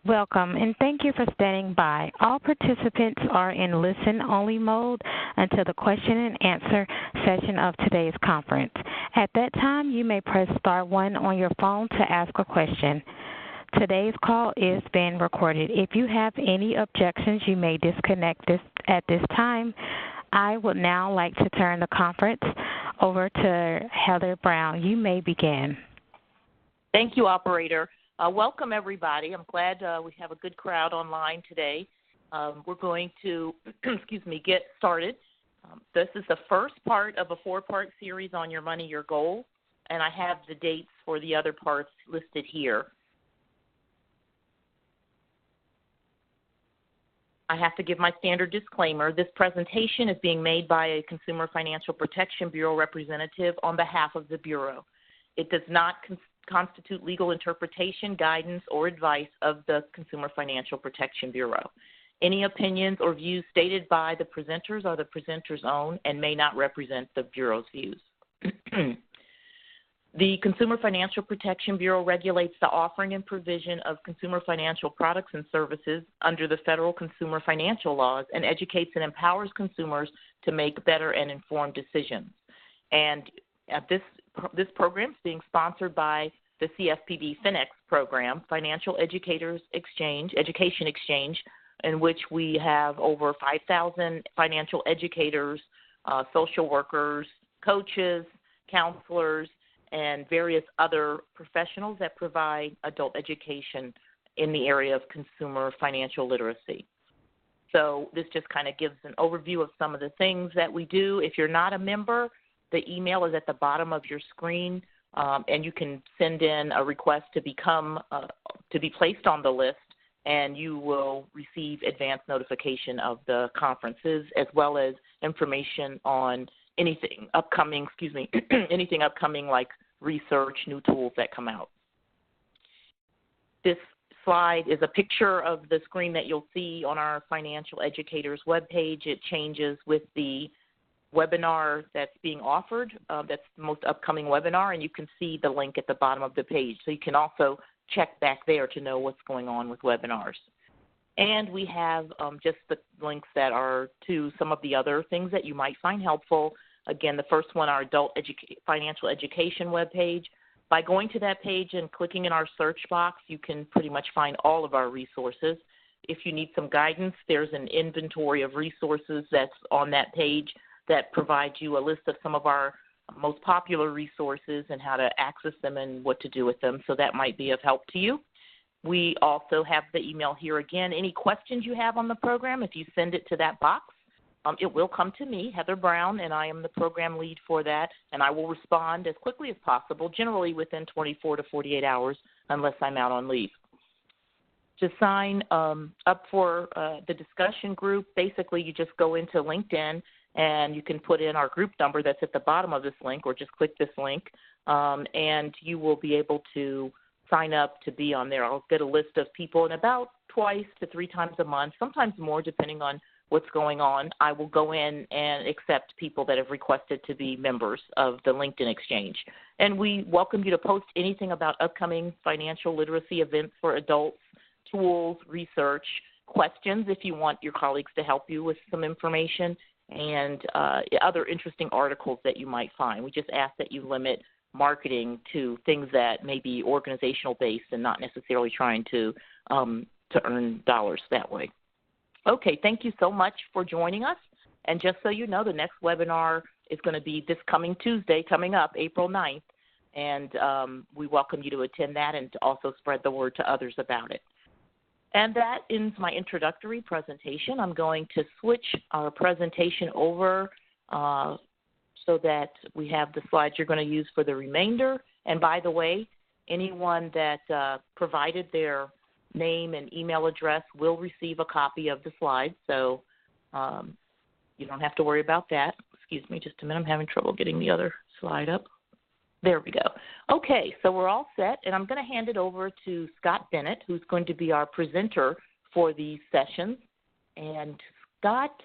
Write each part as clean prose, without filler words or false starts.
Welcome, and thank you for standing by. All participants are in listen-only mode until the question and answer session of today's conference. At that time, you may press star 1 on your phone to ask a question. Today's call is being recorded. If you have any objections, you may disconnect at this time. I would now like to turn the conference over to Heather Brown. You may begin. Thank you, operator. Welcome, everybody. I'm glad we have a good crowd online today. We're going to, get started. This is the first part of a 4-part series on your money, your goal, and I have the dates for the other parts listed here. I have to give my standard disclaimer. This presentation is being made by a Consumer Financial Protection Bureau representative on behalf of the Bureau. It does not constitute legal interpretation, guidance, or advice of the Consumer Financial Protection Bureau. Any opinions or views stated by the presenters are the presenter's own and may not represent the Bureau's views. The Consumer Financial Protection Bureau regulates the offering and provision of consumer financial products and services under the federal consumer financial laws and educates and empowers consumers to make better and informed decisions. And this program is being sponsored by the CFPB FinEx program, Financial Education Exchange, in which we have over 5,000 financial educators, social workers, coaches, counselors, and various other professionals that provide adult education in the area of consumer financial literacy. So this just kind of gives an overview of some of the things that we do. If you're not a member, the email is at the bottom of your screen, and you can send in a request to be placed on the list, and you will receive advance notification of the conferences as well as information on anything upcoming, anything upcoming like research, new tools that come out. This slide is a picture of the screen that you'll see on our Financial Educators webpage. It changes with the webinar that's being offered. That's the most upcoming webinar, and you can see the link at the bottom of the page. So you can also check back there to know what's going on with webinars. And we have just the links that are to some of the other things that you might find helpful. Again, the first one, our Adult Financial Education webpage. By going to that page and clicking in our search box, you can pretty much find all of our resources. If you need some guidance, there's an inventory of resources that's on that page that provides you a list of some of our most popular resources and how to access them and what to do with them. So that might be of help to you. We also have the email here again. Any questions you have on the program, if you send it to that box, it will come to me, Heather Brown, and I am the program lead for that, and I will respond as quickly as possible, generally within 24 to 48 hours, unless I'm out on leave. To sign up for the discussion group, basically you just go into LinkedIn and you can put in our group number that's at the bottom of this link, or just click this link, and you will be able to sign up to be on there. I'll get a list of people, and about 2 to 3 times a month, sometimes more depending on what's going on, I will go in and accept people that have requested to be members of the LinkedIn Exchange. And we welcome you to post anything about upcoming financial literacy events for adults, tools, research, questions if you want your colleagues to help you with some information, and other interesting articles that you might find. We just ask that you limit marketing to things that may be organizational based and not necessarily trying to earn dollars that way. Okay, thank you so much for joining us. And just so you know, the next webinar is going to be this coming Tuesday, coming up, April 9th. And we welcome you to attend that and to also spread the word to others about it. And that ends my introductory presentation. I'm going to switch our presentation over so that we have the slides you're going to use for the remainder. And by the way, anyone that provided their name and email address will receive a copy of the slides, so you don't have to worry about that. Excuse me just a minute. I'm having trouble getting the other slide up. There we go. Okay, so we're all set, and I'm going to hand it over to Scott Bennett, who's going to be our presenter for these sessions. And Scott,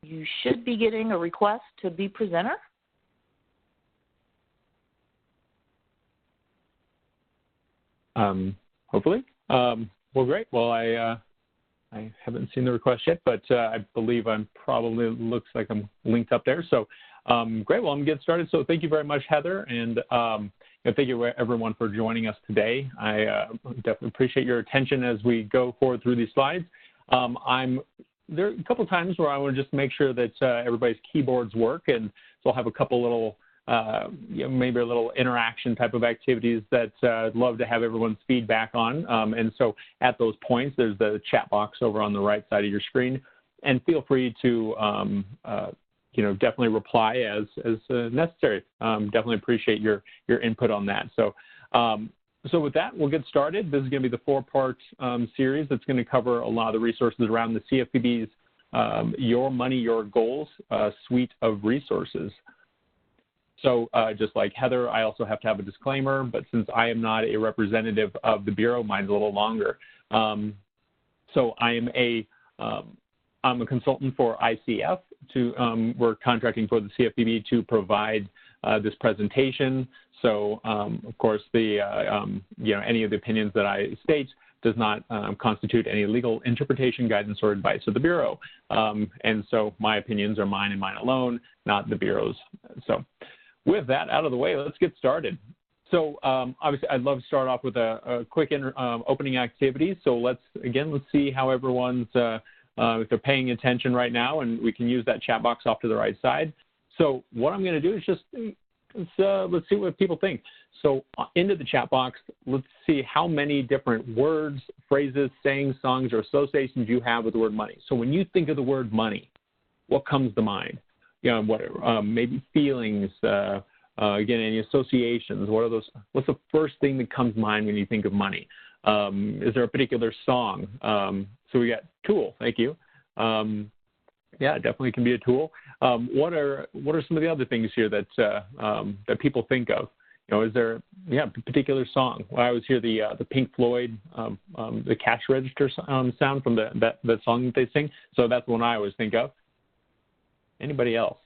you should be getting a request to be presenter. Hopefully. Well, great. Well, I haven't seen the request yet, but I believe I'm probably, looks like I'm linked up there. So great. Well, I'm going to get started. So thank you very much, Heather. And thank you, everyone, for joining us today. I definitely appreciate your attention as we go forward through these slides. There are a couple times where I want to just make sure that everybody's keyboards work, and so I'll have a couple little, maybe a little interaction type of activities that I'd love to have everyone's feedback on. And so at those points, there's the chat box over on the right side of your screen, and feel free to, definitely reply as necessary. Definitely appreciate your input on that. So with that, we'll get started. This is going to be the 4-part series that's going to cover a lot of the resources around the CFPB's Your Money, Your Goals suite of resources. So just like Heather, I also have to have a disclaimer, but since I am not a representative of the Bureau, mine's a little longer. So I'm a consultant for ICF. We're contracting for the CFPB to provide this presentation. So, of course, any of the opinions that I state does not constitute any legal interpretation, guidance, or advice of the Bureau. And so my opinions are mine and mine alone, not the Bureau's. So with that out of the way, let's get started. So obviously, I'd love to start off with a quick opening activity. So let's see how everyone's, if they're paying attention right now, and we can use that chat box off to the right side. So what I'm going to do is just let's see what people think. So into the chat box, let's see how many different words, phrases, sayings, songs, or associations you have with the word money. So when you think of the word money, what comes to mind? Maybe feelings, again, any associations. What are those? What's the first thing that comes to mind when you think of money? Is there a particular song? So we got tool, thank you. Yeah, it definitely can be a tool. What are some of the other things here that that people think of? Is there a particular song? Well, I always hear the Pink Floyd, the cash register sound from that song that they sing. So that's the one I always think of. Anybody else?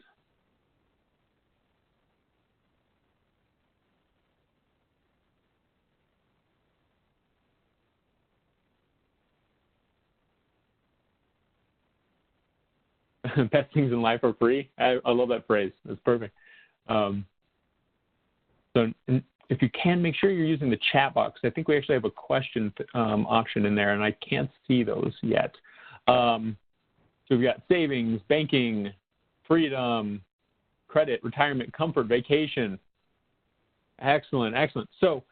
Best things in life are free. I love that phrase. That's perfect. So if you can, make sure you're using the chat box. I think we actually have a question option in there, and I can't see those yet. So we've got savings, banking, freedom, credit, retirement, comfort, vacation. Excellent, excellent. So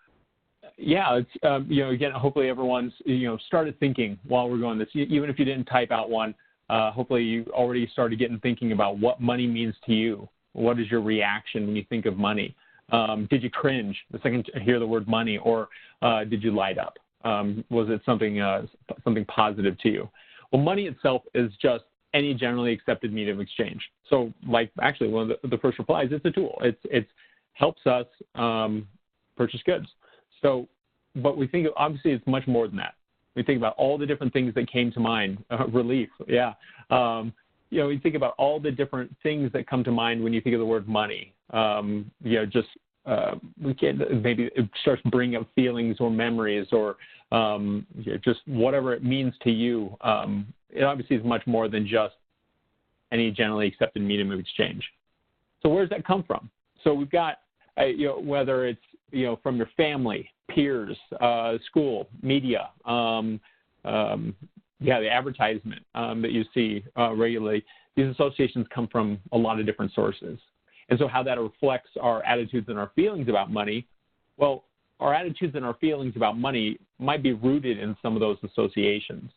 yeah, it's, again, hopefully everyone's, started thinking while we're going this. Even if you didn't type out one, hopefully you already started thinking about what money means to you. What is your reaction when you think of money? Did you cringe the second you hear the word money, or did you light up? Was it something positive to you? Well, money itself is just any generally accepted medium of exchange. So, like actually one of the first replies, it's a tool. It helps us purchase goods. So, but we think obviously it's much more than that. We think about all the different things that came to mind. Relief, yeah. We think about all the different things that come to mind when you think of the word money. We can maybe it starts bringing up feelings or memories or just whatever it means to you. It obviously is much more than just any generally accepted medium of exchange. So where does that come from? So we've got, whether it's, from your family, peers, school, media, the advertisement that you see regularly. These associations come from a lot of different sources. And so how that reflects our attitudes and our feelings about money, well, our attitudes and our feelings about money might be rooted in some of those associations.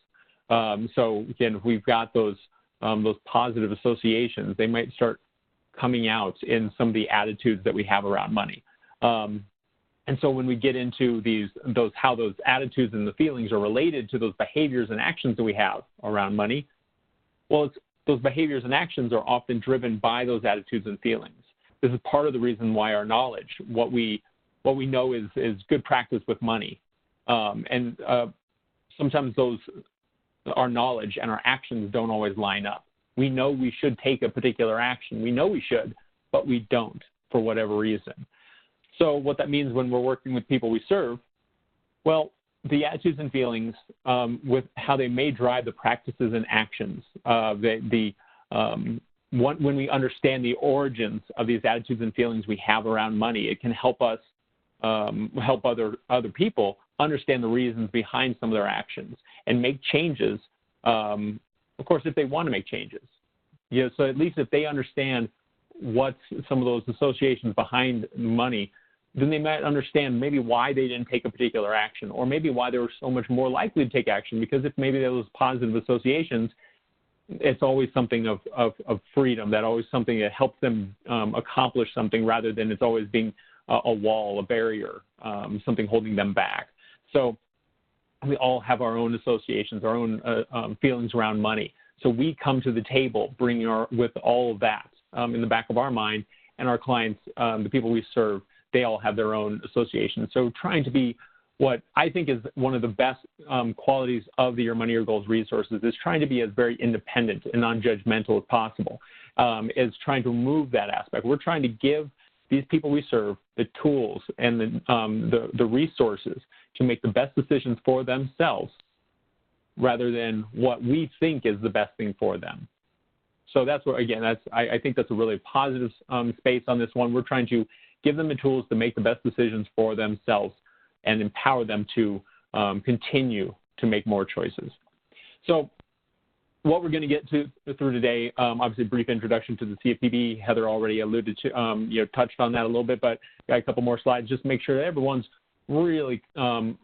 So again, if we've got those positive associations, they might start coming out in some of the attitudes that we have around money. And so when we get into how those attitudes and the feelings are related to those behaviors and actions that we have around money, well, those behaviors and actions are often driven by those attitudes and feelings. This is part of the reason why our knowledge, what we know is good practice with money, and sometimes our knowledge and our actions don't always line up. We know we should take a particular action. We know we should, but we don't for whatever reason. So what that means when we're working with people we serve, well, the attitudes and feelings with how they may drive the practices and actions. When we understand the origins of these attitudes and feelings we have around money, it can help us help other people understand the reasons behind some of their actions and make changes, of course, if they want to make changes. So at least if they understand what's some of those associations behind money, then they might understand maybe why they didn't take a particular action, or maybe why they were so much more likely to take action, because if maybe there was positive associations, it's always something of freedom, that always something that helps them accomplish something, rather than it's always being a wall, a barrier, something holding them back. So we all have our own associations, our own feelings around money. So we come to the table bringing with all of that in the back of our mind, and our clients, the people we serve, they all have their own associations. So trying to be what I think is one of the best qualities of the Your Money, Your Goals resources is trying to be as very independent and non-judgmental as possible, is trying to remove that aspect. We're trying to give these people we serve the tools and the resources to make the best decisions for themselves, rather than what we think is the best thing for them. So that's where, again, I think that's a really positive space on this one. We're trying to give them the tools to make the best decisions for themselves and empower them to continue to make more choices. So what we're going to get through today, obviously a brief introduction to the CFPB. Heather already alluded to, touched on that a little bit, but got a couple more slides. Just make sure that everyone's really good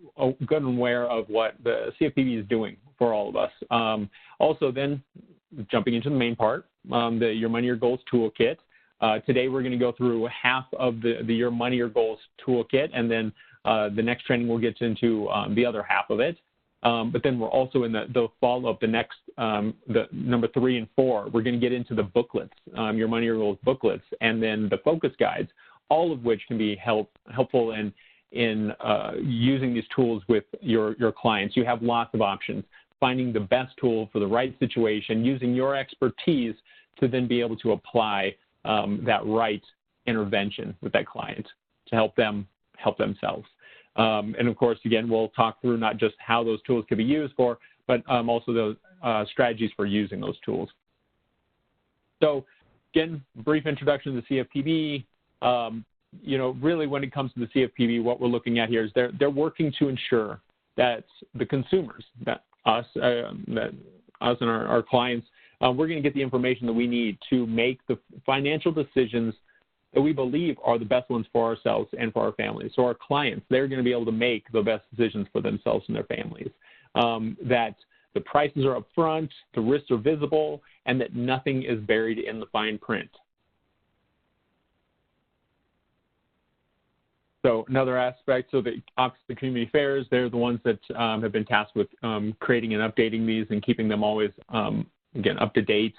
and aware of what the CFPB is doing for all of us. Also then, jumping into the main part, the Your Money, Your Goals Toolkit. Today we're going to go through half of the Your Money, Your Goals Toolkit, and then the next training we'll get into the other half of it. But then we're also in the follow-up, the next, the number 3 and 4, we're going to get into the booklets, Your Money, Your Goals booklets, and then the focus guides, all of which can be helpful in using these tools with your clients. You have lots of options, finding the best tool for the right situation, using your expertise to then be able to apply that right intervention with that client to help themselves. And of course, again, we'll talk through not just how those tools can be used for, but also those strategies for using those tools. So again, brief introduction to the CFPB. Really when it comes to the CFPB, what we're looking at here is they're working to ensure that the consumers, that us and our clients, we're going to get the information that we need to make the financial decisions that we believe are the best ones for ourselves and for our families. So our clients, they're going to be able to make the best decisions for themselves and their families. That the prices are upfront, the risks are visible, and that nothing is buried in the fine print. So another aspect, so the Office of Community Affairs, they're the ones that have been tasked with creating and updating these and keeping them always, again, up to date.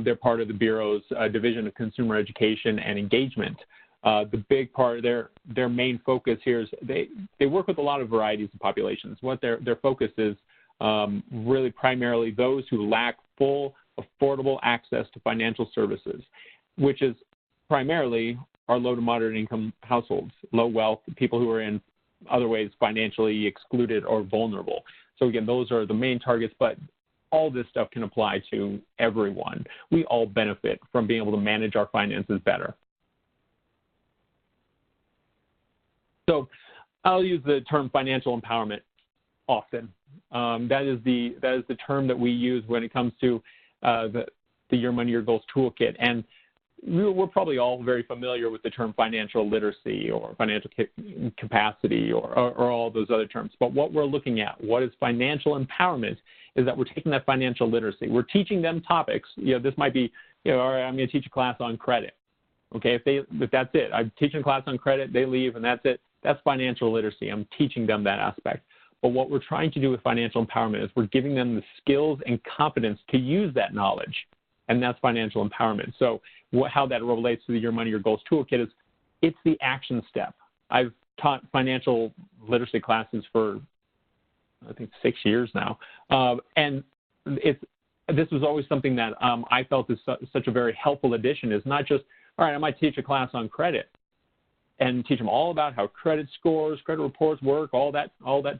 They're part of the Bureau's Division of Consumer Education and Engagement. The big part of their main focus here is they work with a lot of varieties of populations. What their focus is really primarily those who lack full, affordable access to financial services, which is primarily are low to moderate income households, low wealth, people who are in other ways financially excluded or vulnerable. So again, those are the main targets, but all this stuff can apply to everyone. We all benefit from being able to manage our finances better. So I'll use the term financial empowerment often. That is the term that we use when it comes to the Your Money, Your Goals Toolkit. And we're probably all very familiar with the term financial literacy or financial capacity or all those other terms. But what we're looking at, what is financial empowerment, is that we're taking that financial literacy. We're teaching them topics. This might be, all right, I'm going to teach a class on credit. Okay, if that's it, I'm teaching a class on credit, they leave, and that's it. That's financial literacy. I'm teaching them that aspect. But what we're trying to do with financial empowerment is we're giving them the skills and competence to use that knowledge, and that's financial empowerment. So how that relates to the Your Money, Your Goals Toolkit is it's the action step. I've taught financial literacy classes for, I think, 6 years now. And this was always something that I felt is such a very helpful addition, is not just, all right, I might teach a class on credit and teach them all about how credit scores, credit reports work, all that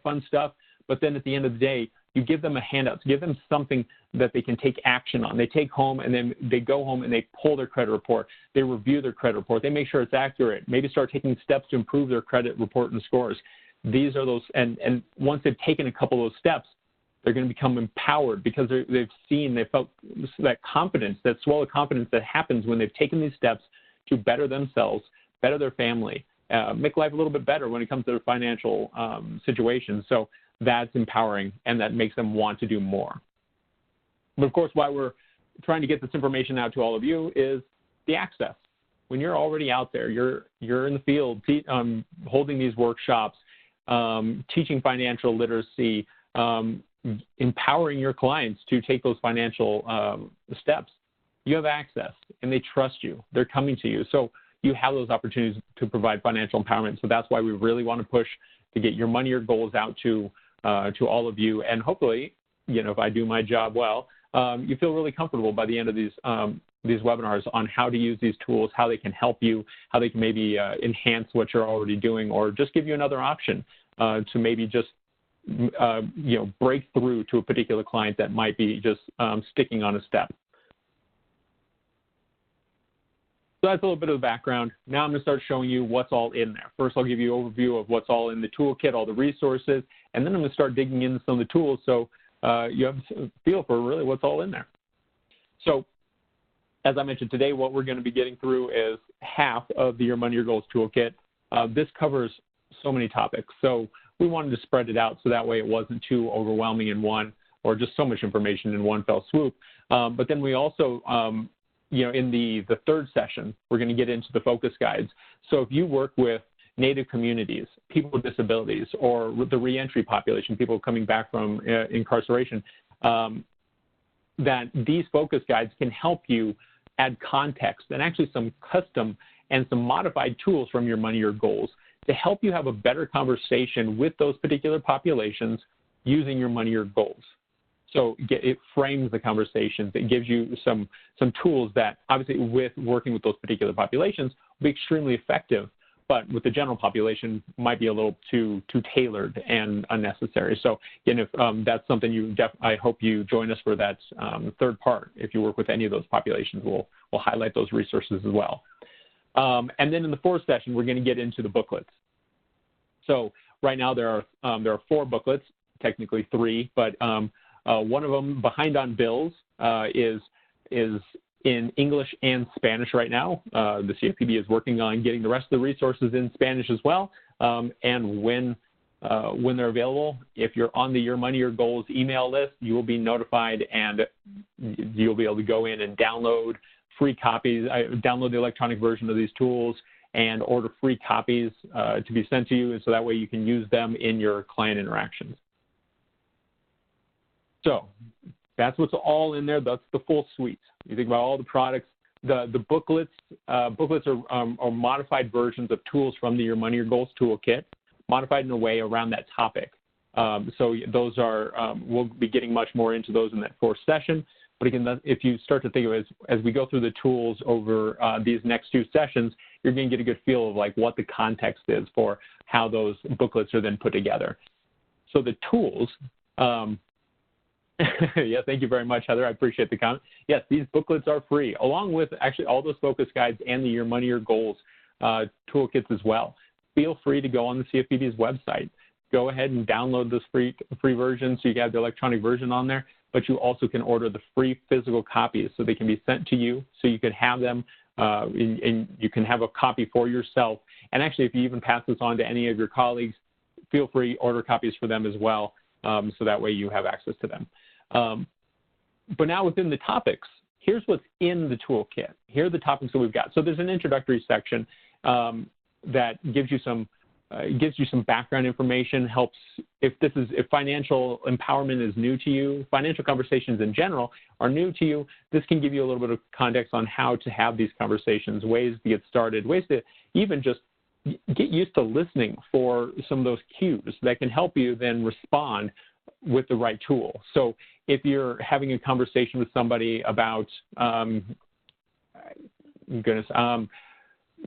fun stuff. But then at the end of the day, you give them a handout, give them something that they can take action on. They take home and then they go home and they pull their credit report. They review their credit report. They make sure it's accurate. Maybe start taking steps to improve their credit report and scores. These are those, and once they've taken a couple of those steps, they're going to become empowered because they've felt that confidence, that swell of confidence that happens when they've taken these steps to better themselves, better their family, make life a little bit better when it comes to their financial situation. So that's empowering, and that makes them want to do more. But of course, why we're trying to get this information out to all of you is the access. When you're already out there, you're in the field holding these workshops, teaching financial literacy, empowering your clients to take those financial steps. You have access, and they trust you. They're coming to you. So you have those opportunities to provide financial empowerment. So that's why we really want to push to get your money, your goals out to all of you. And hopefully, if I do my job well, you feel really comfortable by the end of these webinars on how to use these tools, how they can help you, how they can maybe enhance what you're already doing, or just give you another option to maybe just break through to a particular client that might be just sticking on a step. So that's a little bit of the background. Now I'm going to start showing you what's all in there. First, I'll give you an overview of what's all in the toolkit, all the resources, and then I'm going to start digging into some of the tools so you have a feel for really what's all in there. So as I mentioned today, what we're going to be getting through is half of the Your Money, Your Goals toolkit. This covers so many topics. So we wanted to spread it out so that way it wasn't too overwhelming in one or just so much information in one fell swoop. But then we also in the third session, we're going to get into the focus guides. So if you work with Native communities, people with disabilities, or the reentry population, people coming back from incarceration, that these focus guides can help you add context and actually some custom and some modified tools from Your Money, Your Goals to help you have a better conversation with those particular populations using Your Money, Your Goals. So it frames the conversations. It gives you some tools that obviously with working with those particular populations will be extremely effective, but with the general population might be a little too tailored and unnecessary. So again, if that's something I hope you join us for that third part. If you work with any of those populations, we'll highlight those resources as well. And then in the fourth session, we're going to get into the booklets. So right now there are 4 booklets, technically 3, but one of them, Behind on Bills, is in English and Spanish right now. The CFPB is working on getting the rest of the resources in Spanish as well. And when they're available, if you're on the Your Money, Your Goals email list, you will be notified and you'll be able to go in and download free copies, download the electronic version of these tools and order free copies to be sent to you. And so that way you can use them in your client interactions. So that's what's all in there. That's the full suite. You think about all the products. The booklets are modified versions of tools from the Your Money, Your Goals toolkit, modified in a way around that topic. So those are, we'll be getting much more into those in that fourth session. But again, if you start to think of it as we go through the tools over these next 2 sessions, you're going to get a good feel of like what the context is for how those booklets are then put together. So the tools, yeah, thank you very much, Heather. I appreciate the comment. Yes, these booklets are free, along with actually all those focus guides and the Your Money, Your Goals toolkits as well. Feel free to go on the CFPB's website. Go ahead and download this free version so you can have the electronic version on there, but you also can order the free physical copies so they can be sent to you so you can have them and you can have a copy for yourself. And actually, if you even pass this on to any of your colleagues, feel free to order copies for them as well so that way you have access to them. But now within the topics, here's what's in the toolkit. Here are the topics that we've got. So there's an introductory section that gives you some background information, helps if financial empowerment is new to you, financial conversations in general are new to you, this can give you a little bit of context on how to have these conversations, ways to get started, ways to even just get used to listening for some of those cues that can help you then respond with the right tool. So if you're having a conversation with somebody about,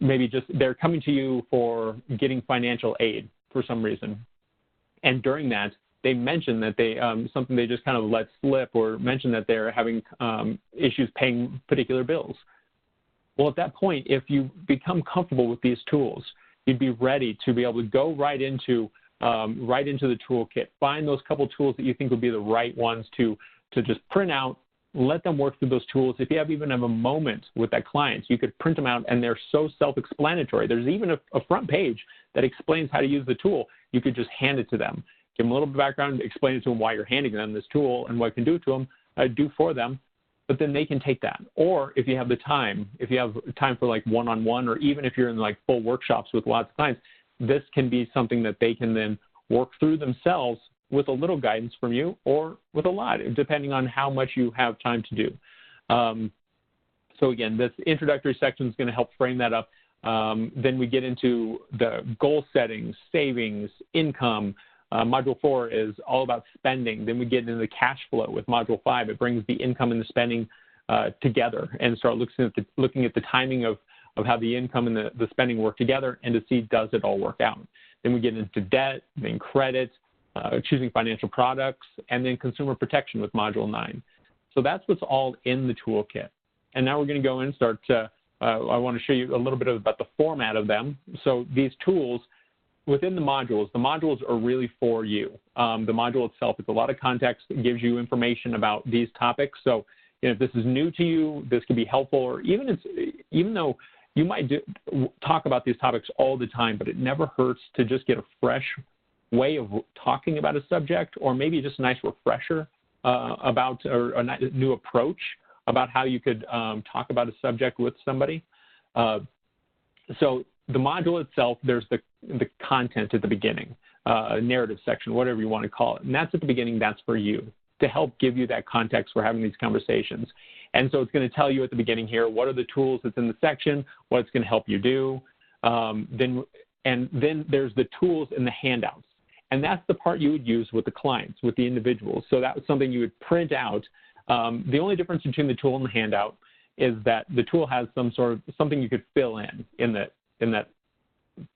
maybe just they're coming to you for getting financial aid for some reason. And during that, they mention that they something they just kind of let slip, or mention that they're having issues paying particular bills. Well, at that point, if you become comfortable with these tools, you'd be ready to be able to go right into the toolkit, find those couple tools that you think would be the right ones to just print out, let them work through those tools. If you even have a moment with that client, you could print them out, and they're so self-explanatory. There's even a front page that explains how to use the tool. You could just hand it to them. Give them a little bit of background, explain it to them why you're handing them this tool and what it can do to them, do for them, but then they can take that. Or if you have the time, if you have time for like one-on-one, or even if you're in like full workshops with lots of clients, this can be something that they can then work through themselves with a little guidance from you, or with a lot, depending on how much you have time to do. So again, this introductory section is going to help frame that up. Then we get into the goal settings, savings, income. Module 4 is all about spending. Then we get into the cash flow with Module 5. It brings the income and the spending together, and start looking at the timing of how the income and the spending work together, and to see, does it all work out. Then we get into debt, then credit, choosing financial products, and then consumer protection with Module 9. So that's what's all in the toolkit. And now we're going to go in and start to, I want to show you a little bit about the format of them. So these tools, within the modules are really for you. The module itself, it's a lot of context. It gives you information about these topics. So if this is new to you, this could be helpful, or even though you might talk about these topics all the time, but it never hurts to just get a fresh way of talking about a subject, or maybe just a nice refresher about, or a new approach about how you could talk about a subject with somebody. So the module itself, there's the content at the beginning, narrative section, whatever you want to call it. And that's at the beginning, that's for you, to help give you that context for having these conversations. And so it's going to tell you at the beginning here, what are the tools that's in the section, what it's going to help you do. Then there's the tools in the handouts. And that's the part you would use with the clients, with the individuals. So that was something you would print out. The only difference between the tool and the handout is that the tool has something you could fill in that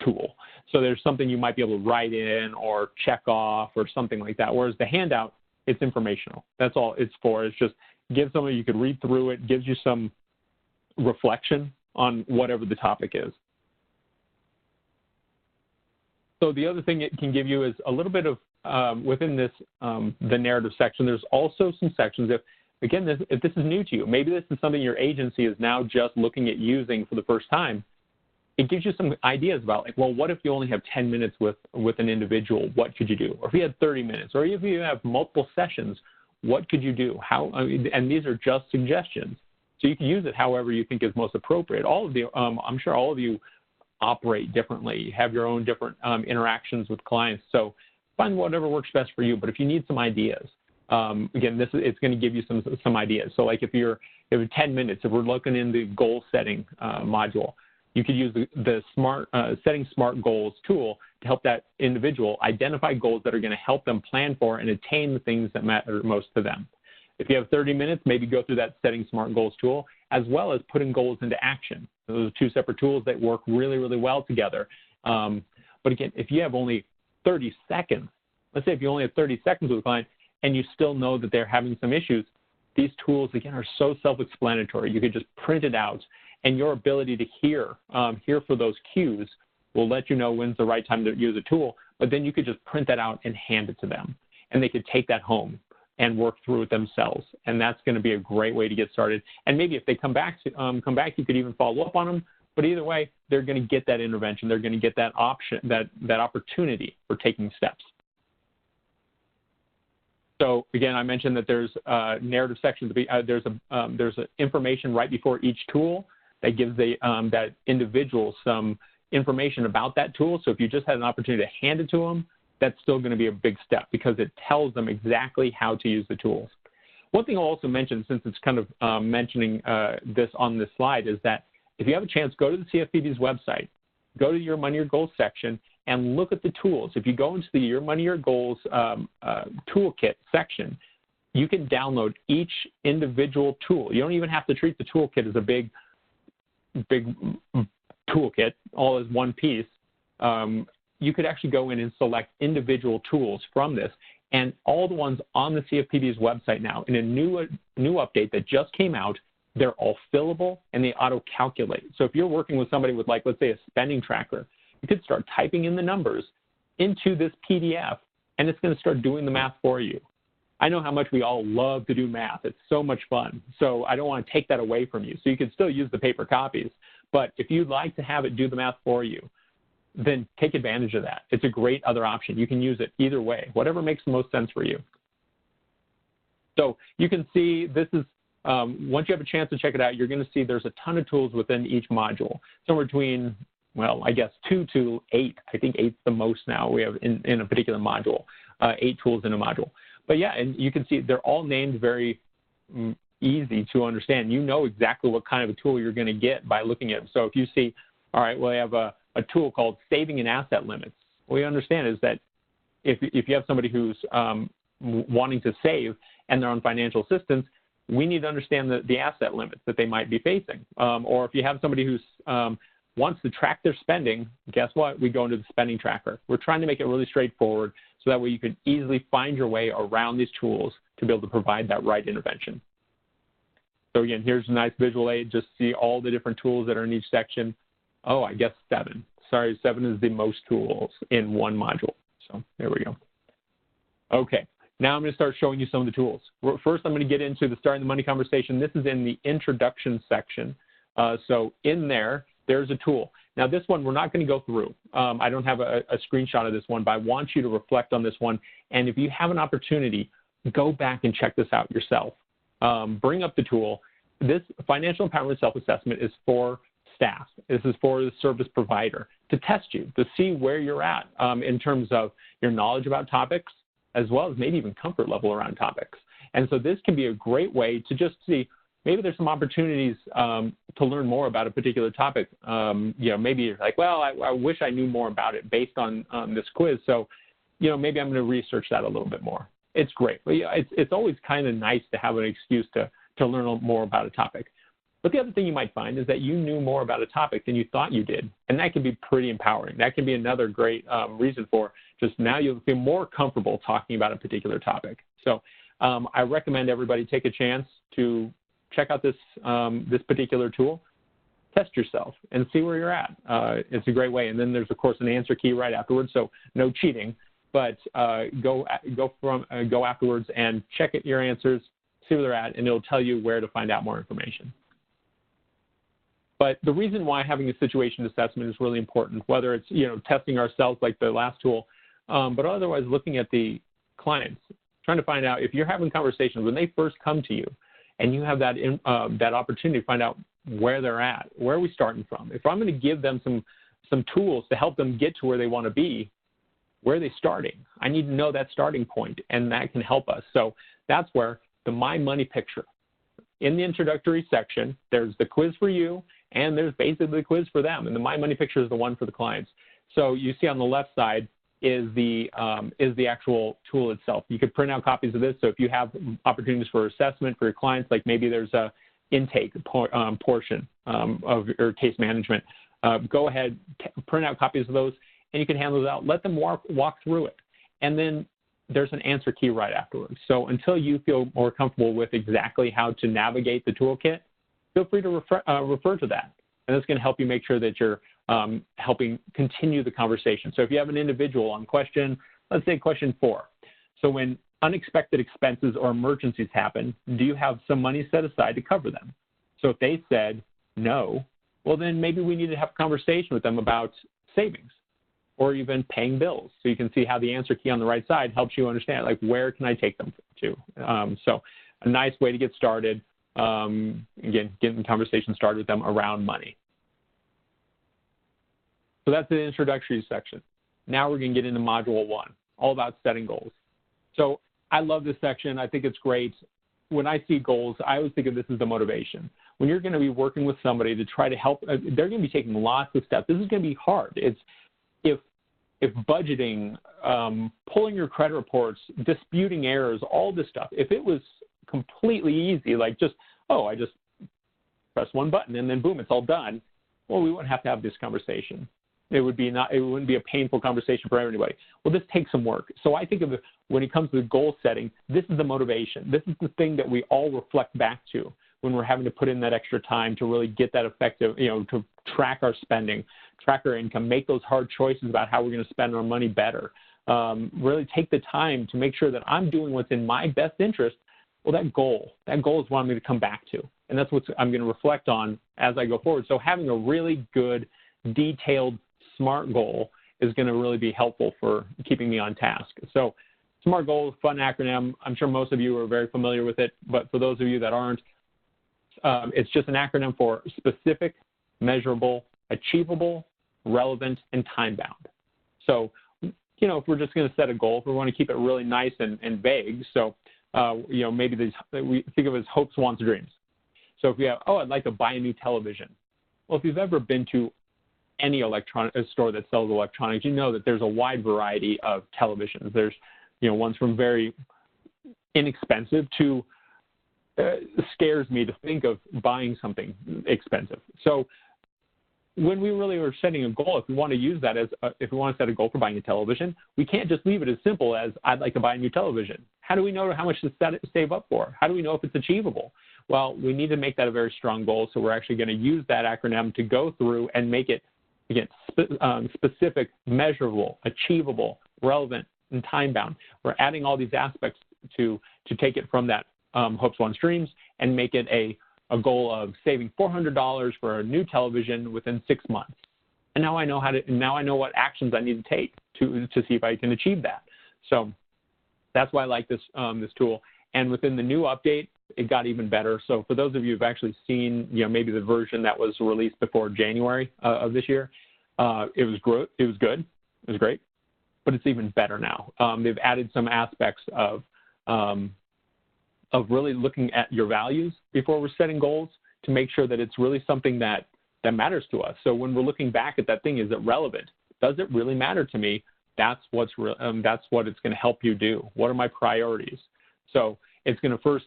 tool. So there's something you might be able to write in or check off or something like that. Whereas the handout, it's informational. That's all it's for. It's just give somebody, you could read through it, gives you some reflection on whatever the topic is. So the other thing it can give you is a little bit of, within this, the narrative section, there's also some sections, if this is new to you, maybe this is something your agency is now just looking at using for the first time, it gives you some ideas about, like, well, what if you only have 10 minutes with an individual? What could you do? Or if you had 30 minutes, or if you have multiple sessions, what could you do? And these are just suggestions. So you can use it however you think is most appropriate. I'm sure all of you operate differently. You have your own different interactions with clients. So find whatever works best for you. But if you need some ideas, again, it's going to give you some ideas. So like if you have 10 minutes, if we're looking in the goal setting module, you could use the setting SMART goals tool to help that individual identify goals that are going to help them plan for and attain the things that matter most to them. If you have 30 minutes, maybe go through that setting SMART goals tool, as well as putting goals into action. Those are two separate tools that work really, really well together. But again, if you have only 30 seconds, let's say if you only have 30 seconds with a client and you still know that they're having some issues, these tools, again, are so self-explanatory. You could just print it out, and your ability to hear for those cues will let you know when's the right time to use a tool, but then you could just print that out and hand it to them, and they could take that home and work through it themselves. And that's going to be a great way to get started. And maybe if they come back, you could even follow up on them. But either way, they're going to get that intervention. They're going to get that option, that opportunity for taking steps. So again, I mentioned that there's narrative sections. There's information right before each tool that gives that individual some information about that tool. So if you just had an opportunity to hand it to them, that's still going to be a big step because it tells them exactly how to use the tools. One thing I'll also mention, since it's kind of mentioning this on this slide, is that if you have a chance, go to the CFPB's website, go to your Money Your Goals section, and look at the tools. If you go into the Your Money Your Goals toolkit section, you can download each individual tool. You don't even have to treat the toolkit as a big toolkit all as one piece, you could actually go in and select individual tools from this. And all the ones on the CFPB's website now, in a new update that just came out, they're all fillable and they auto-calculate. So if you're working with somebody with, like, let's say a spending tracker, you could start typing in the numbers into this PDF and it's going to start doing the math for you. I know how much we all love to do math. It's so much fun. So I don't want to take that away from you. So you can still use the paper copies. But if you'd like to have it do the math for you, then take advantage of that. It's a great other option. You can use it either way, whatever makes the most sense for you. So you can see this is, once you have a chance to check it out, you're going to see there's a ton of tools within each module, somewhere between, well, I guess 2 to 8. I think 8's the most now we have in a particular module, 8 tools in a module. But yeah, and you can see they're all named very easy to understand. You know exactly what kind of a tool you're going to get by looking at them. So if you see, all right, well, I have a tool called Saving and Asset Limits. What you understand is that if you have somebody who's wanting to save and they're on financial assistance, we need to understand the asset limits that they might be facing. Or if you have somebody who's wants to track their spending, guess what? We go into the spending tracker. We're trying to make it really straightforward so that way you can easily find your way around these tools to be able to provide that right intervention. So again, here's a nice visual aid. Just see all the different tools that are in each section. Oh, I guess 7. Sorry, 7 is the most tools in one module. So there we go. Okay, now I'm going to start showing you some of the tools. First, I'm going to get into the Starting the Money conversation. This is in the introduction section. So in there's a tool. Now this one we're not going to go through. I don't have a screenshot of this one, but I want you to reflect on this one. And if you have an opportunity, go back and check this out yourself. Bring up the tool. This financial empowerment self-assessment is for staff. This is for the service provider to test you, to see where you're at in terms of your knowledge about topics, as well as maybe even comfort level around topics. And so this can be a great way to just see, maybe there's some opportunities to learn more about a particular topic. You know, maybe you're like, well, I wish I knew more about it based on this quiz. So, you know, maybe I'm going to research that a little bit more. It's great. But yeah, it's always kind of nice to have an excuse to learn more about a topic. But the other thing you might find is that you knew more about a topic than you thought you did. And that can be pretty empowering. That can be another great reason for just now you'll feel more comfortable talking about a particular topic. So I recommend everybody take a chance to check out this particular tool, test yourself, and see where you're at. It's a great way. And then there's, of course, an answer key right afterwards, so no cheating. But go afterwards and check your answers, see where they're at, and it'll tell you where to find out more information. But the reason why having a situation assessment is really important, whether it's testing ourselves like the last tool, but otherwise looking at the clients, trying to find out if you're having conversations when they first come to you, and you have that that opportunity to find out where they're at, where are we starting from. If I'm going to give them some tools to help them get to where they want to be, where are they starting? I need to know that starting point, and that can help us. So that's where the My Money picture. In the introductory section, there's the quiz for you, and there's basically the quiz for them. And the My Money picture is the one for the clients. So you see on the left side is the actual tool itself. You could print out copies of this. So if you have opportunities for assessment for your clients, like maybe there's a intake portion of your case management, go ahead, print out copies of those, and you can hand those out. Let them walk through it. And then there's an answer key right afterwards. So until you feel more comfortable with exactly how to navigate the toolkit, feel free to refer to that. And that's going to help you make sure that you're helping continue the conversation. So if you have an individual on question, let's say question 4. So when unexpected expenses or emergencies happen, do you have some money set aside to cover them? So if they said no, well then maybe we need to have a conversation with them about savings or even paying bills. So you can see how the answer key on the right side helps you understand, like, where can I take them to? So a nice way to get started, again, getting the conversation started with them around money. So that's the introductory section. Now we're going to get into Module 1, all about setting goals. So I love this section. I think it's great. When I see goals, I always think of this as the motivation. When you're going to be working with somebody to try to help, they're going to be taking lots of steps. This is going to be hard. It's if budgeting, pulling your credit reports, disputing errors, all this stuff, if it was completely easy, like just, oh, I just press one button and then boom, it's all done, well, we wouldn't have to have this conversation. It wouldn't be a painful conversation for everybody. Well, this takes some work. So I think of it, when it comes to goal setting, this is the motivation. This is the thing that we all reflect back to when we're having to put in that extra time to really get that effective, to track our spending, track our income, make those hard choices about how we're going to spend our money better. Really take the time to make sure that I'm doing what's in my best interest. Well, that goal is what I'm going to come back to. And that's what I'm going to reflect on as I go forward. So having a really good, detailed, SMART goal is going to really be helpful for keeping me on task. So SMART goal is a fun acronym. I'm sure most of you are very familiar with it, but for those of you that aren't, it's just an acronym for specific, measurable, achievable, relevant, and time-bound. So, if we're just going to set a goal, if we want to keep it really nice and vague, so, maybe we think of it as hopes, wants, dreams. So if we have, I'd like to buy a new television. Well, if you've ever been to any store that sells electronics, you know that there's a wide variety of televisions. There's, ones from very inexpensive to scares me to think of buying something expensive. So when we really are setting a goal, if we want to use that if we want to set a goal for buying a television, we can't just leave it as simple as I'd like to buy a new television. How do we know how much to save up for? How do we know if it's achievable? Well, we need to make that a very strong goal, so we're actually going to use that acronym to go through and make it, again, specific, measurable, achievable, relevant, and time-bound. We're adding all these aspects to take it from that hopes, wants, dreams and make it a goal of saving $400 for a new television within 6 months. And now I know what actions I need to take to see if I can achieve that. So that's why I like this this tool. And within the new update, it got even better. So for those of you who've actually seen, maybe the version that was released before January of this year, it was good. It was great, but it's even better now. They've added some aspects of really looking at your values before we're setting goals to make sure that it's really something that matters to us. So when we're looking back at that thing, is it relevant? Does it really matter to me? That's what it's going to help you do. What are my priorities? So it's going to first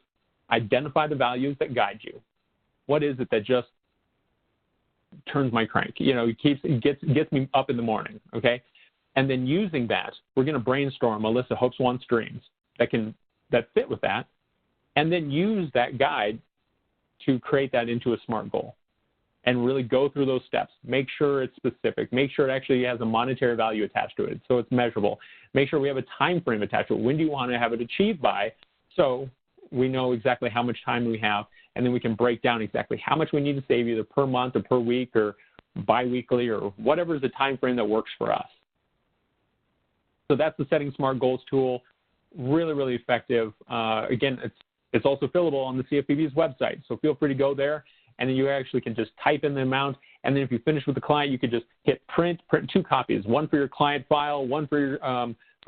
identify the values that guide you. What is it that just turns my crank? It gets me up in the morning, okay? And then using that, we're going to brainstorm a list of hopes, wants, dreams that fit with that, and then use that guide to create that into a SMART goal and really go through those steps. Make sure it's specific. Make sure it actually has a monetary value attached to it so it's measurable. Make sure we have a time frame attached to it. When do you want to have it achieved by? So we know exactly how much time we have, and then we can break down exactly how much we need to save either per month or per week or biweekly or whatever is the time frame that works for us. So that's the Setting SMART Goals tool. Really, really effective. Again, it's also fillable on the CFPB's website, so feel free to go there, and then you actually can just type in the amount, and then if you finish with the client, you could just hit print 2 copies, one for your client file, one for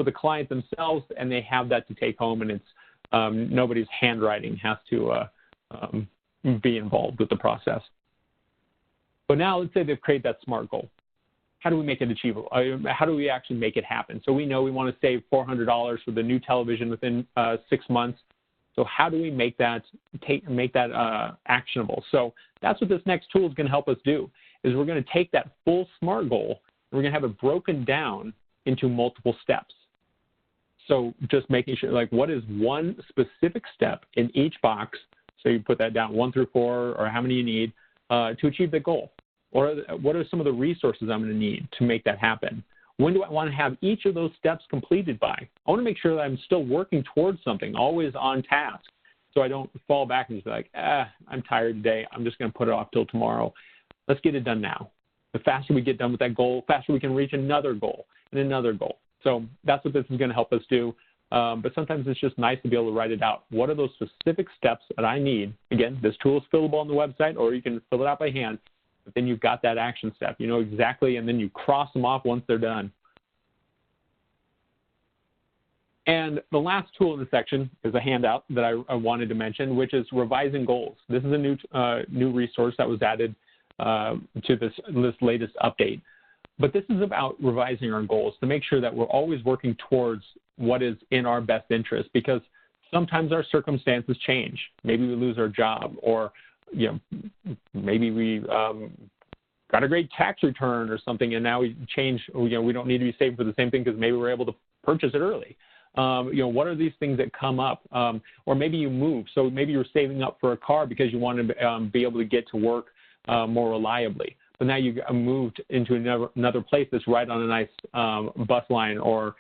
the client themselves, and they have that to take home, and it's nobody's handwriting has to be involved with the process. But now let's say they've created that SMART goal. How do we make it achievable? How do we actually make it happen? So we know we want to save $400 for the new television within 6 months. So how do we make that actionable? So that's what this next tool is going to help us do, is we're going to take that full SMART goal, and we're going to have it broken down into multiple steps. So just making sure, like, what is one specific step in each box? So you put that down 1 through 4, or how many you need to achieve the goal. Or what are some of the resources I'm going to need to make that happen? When do I want to have each of those steps completed by? I want to make sure that I'm still working towards something, always on task, so I don't fall back and just be like, I'm tired today. I'm just going to put it off till tomorrow. Let's get it done now. The faster we get done with that goal, the faster we can reach another goal and another goal. So that's what this is going to help us do. But sometimes it's just nice to be able to write it out. What are those specific steps that I need? Again, this tool is fillable on the website, or you can fill it out by hand. But then you've got that action step. You know exactly, and then you cross them off once they're done. And the last tool in this section is a handout that I wanted to mention, which is revising goals. This is a new resource that was added to this latest update. But this is about revising our goals to make sure that we're always working towards what is in our best interest, because sometimes our circumstances change. Maybe we lose our job, or maybe we got a great tax return or something, and now we change, we don't need to be saving for the same thing because maybe we're able to purchase it early. What are these things that come up? Or maybe you move. So maybe you're saving up for a car because you want to be able to get to work more reliably. But now you moved into another place that's right on a nice bus line or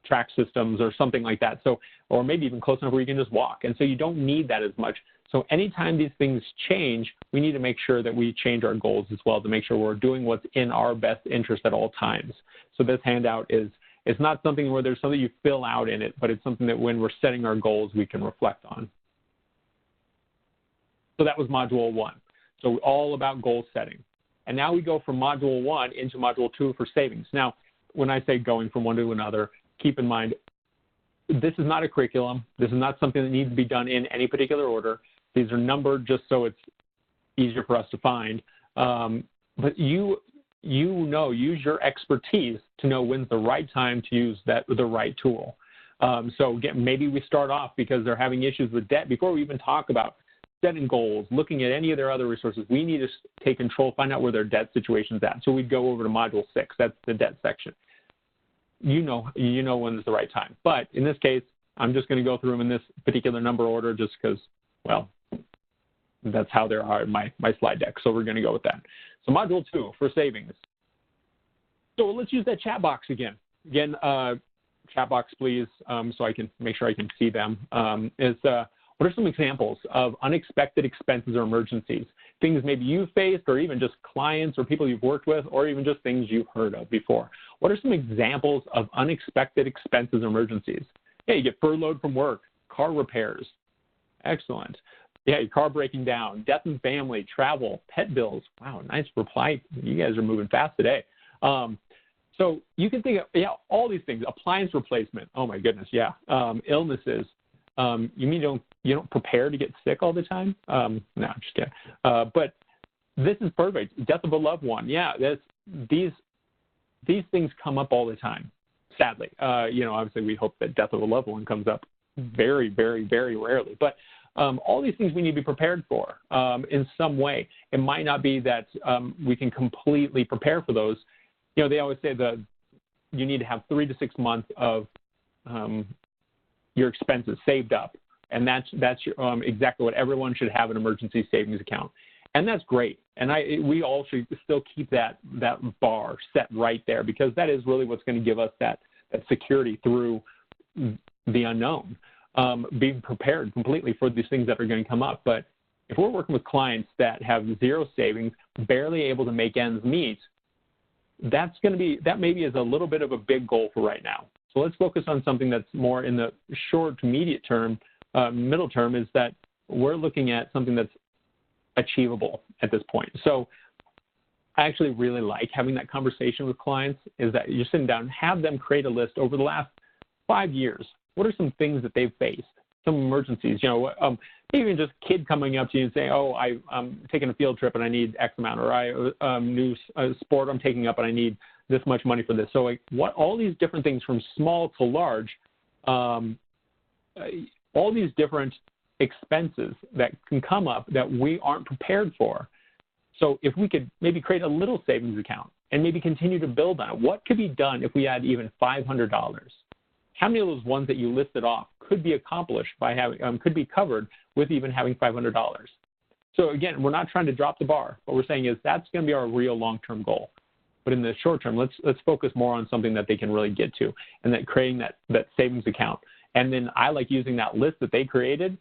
track systems or something like that. So, or maybe even close enough where you can just walk. And so you don't need that as much. So anytime these things change, we need to make sure that we change our goals as well to make sure we're doing what's in our best interest at all times. So this handout it's not something where there's something you fill out in it, but it's something that when we're setting our goals, we can reflect on. So that was Module 1. So all about goal setting. And now we go from Module 1 into Module 2 for savings. Now, when I say going from one to another, keep in mind, this is not a curriculum. This is not something that needs to be done in any particular order. These are numbered just so it's easier for us to find. But use your expertise to know when's the right time to use the right tool. So again, maybe we start off because they're having issues with debt. Before we even talk about setting goals, looking at any of their other resources, we need to take control, find out where their debt situation's at. So we'd go over to Module 6. That's the debt section. You know when is the right time. But in this case, I'm just going to go through them in this particular number order just because, well, that's how they are in my slide deck. So we're going to go with that. So Module 2 for savings. So let's use that chat box again. Again, chat box, please, so I can make sure I can see them. What are some examples of unexpected expenses or emergencies? Things maybe you've faced or even just clients or people you've worked with or even just things you've heard of before. What are some examples of unexpected expenses or emergencies? Yeah, you get furloughed from work, car repairs. Excellent. Yeah, your car breaking down, death in family, travel, pet bills. Wow, nice reply. You guys are moving fast today. So you can think of, all these things. Appliance replacement. Oh, my goodness, yeah. Illnesses. You mean you don't prepare to get sick all the time? No, I'm just kidding. But this is perfect. Death of a loved one. Yeah, these things come up all the time, sadly. Obviously we hope that death of a loved one comes up very, very, very rarely. But all these things we need to be prepared for in some way. It might not be that we can completely prepare for those. They always say that you need to have 3 to 6 months of your expenses saved up, and that's exactly what everyone should have, an emergency savings account, and that's great. And we all should still keep that bar set right there because that is really what's going to give us that security through the unknown. Being prepared completely for these things that are going to come up. But if we're working with clients that have zero savings, barely able to make ends meet, that maybe is a little bit of a big goal for right now. So let's focus on something that's more in the short to immediate term, middle term, is that we're looking at something that's achievable at this point. So I actually really like having that conversation with clients, is that you're sitting down and have them create a list over the last 5 years. What are some things that they've faced, some emergencies? Maybe even just a kid coming up to you and saying, oh, I'm taking a field trip and I need X amount, or new sport I'm taking up and I need this much money for this. So all these different things from small to large, all these different expenses that can come up that we aren't prepared for. So if we could maybe create a little savings account and maybe continue to build on it, what could be done if we had even $500? How many of those ones that you listed off could be accomplished by having, could be covered with even having $500? So again, we're not trying to drop the bar. What we're saying is that's going to be our real long-term goal. But in the short term, let's focus more on something that they can really get to, and that creating that savings account. And then I like using that list that they created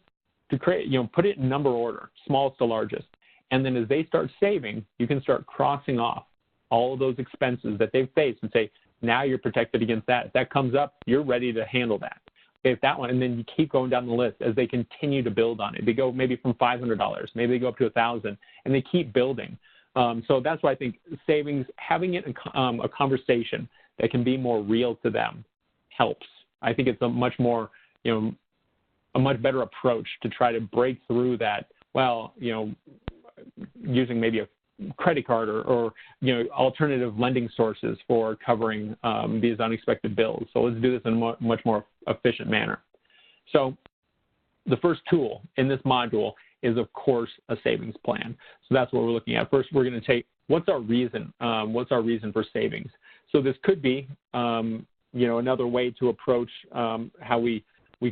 to put it in number order, smallest to largest. And then as they start saving, you can start crossing off all of those expenses that they've faced and say, now you're protected against that. If that comes up, you're ready to handle that. Okay, if that one, and then you keep going down the list as they continue to build on it. They go maybe from $500, maybe they go up to $1,000, and they keep building. So that's why I think savings, having it a conversation that can be more real to them helps. I think it's a much more, a much better approach to try to break through that, using maybe a credit card or alternative lending sources for covering these unexpected bills. So let's do this in a much more efficient manner. So the first tool in this module is, of course, a savings plan. So that's what we're looking at. First, we're going to take what's our reason for savings. So this could be, another way to approach how we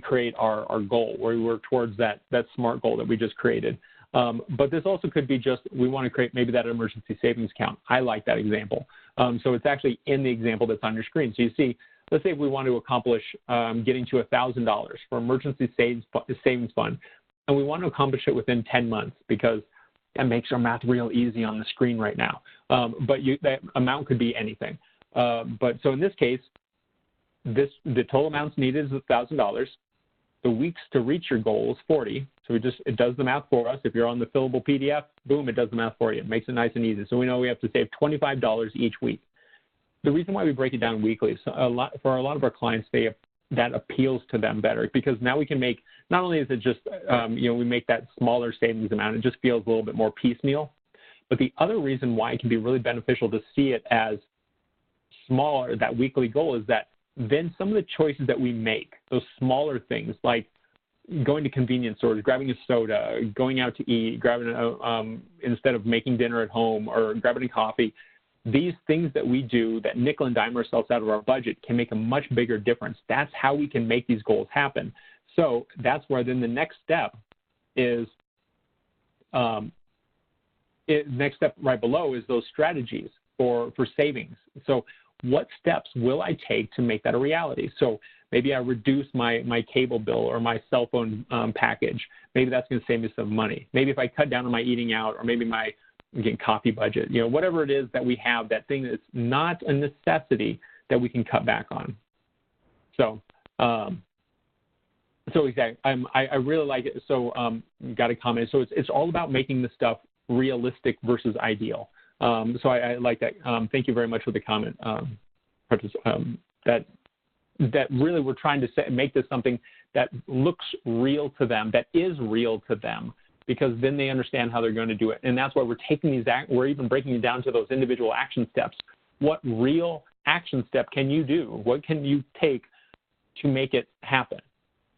create our goal, where we work towards that SMART goal that we just created. But this also could be just we want to create maybe that emergency savings account. I like that example. So it's actually in the example that's on your screen. So you see, let's say if we want to accomplish getting to $1,000 for emergency savings fund, and we want to accomplish it within 10 months because that makes our math real easy on the screen right now. But that amount could be anything. But so in this case, the total amounts needed is $1,000. The weeks to reach your goal is 40. So it does the math for us. If you're on the fillable PDF, boom, it does the math for you. It makes it nice and easy. So we know we have to save $25 each week. The reason why we break it down weekly is for a lot of our clients, that appeals to them better, because now we can make, not only is it just, we make that smaller savings amount, it just feels a little bit more piecemeal. But the other reason why it can be really beneficial to see it as smaller, that weekly goal, is that then some of the choices that we make, those smaller things like going to convenience stores, grabbing a soda, going out to eat, grabbing instead of making dinner at home or grabbing a coffee, these things that we do that nickel and dime ourselves out of our budget can make a much bigger difference. That's how we can make these goals happen. So that's where then the next step is, next step right below is those strategies for savings. So what steps will I take to make that a reality? So maybe I reduce my cable bill or my cell phone package. Maybe that's going to save me some money. Maybe if I cut down on my eating out, or maybe my coffee budget, whatever it is that we have, that thing that's not a necessity that we can cut back on. So, exactly, I really like it. So, got a comment. So it's all about making the stuff realistic versus ideal. So I like that. Thank you very much for the comment. That really we're trying to make this something that looks real to them, that is real to them, because then they understand how they're going to do it. And that's why we're taking we're even breaking it down to those individual action steps. What real action step can you do? What can you take to make it happen?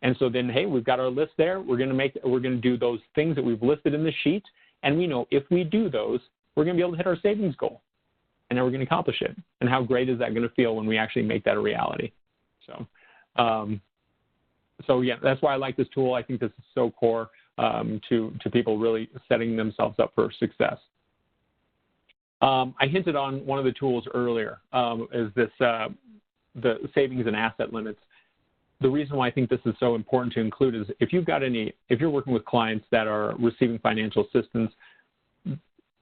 And so then, hey, we've got our list there. We're going to do those things that we've listed in the sheet. And we know if we do those, we're going to be able to hit our savings goal. And then we're going to accomplish it. And how great is that going to feel when we actually make that a reality? So, yeah, that's why I like this tool. I think this is so core to people really setting themselves up for success. I hinted on one of the tools earlier, is this the savings and asset limits. The reason why I think this is so important to include is if you're working with clients that are receiving financial assistance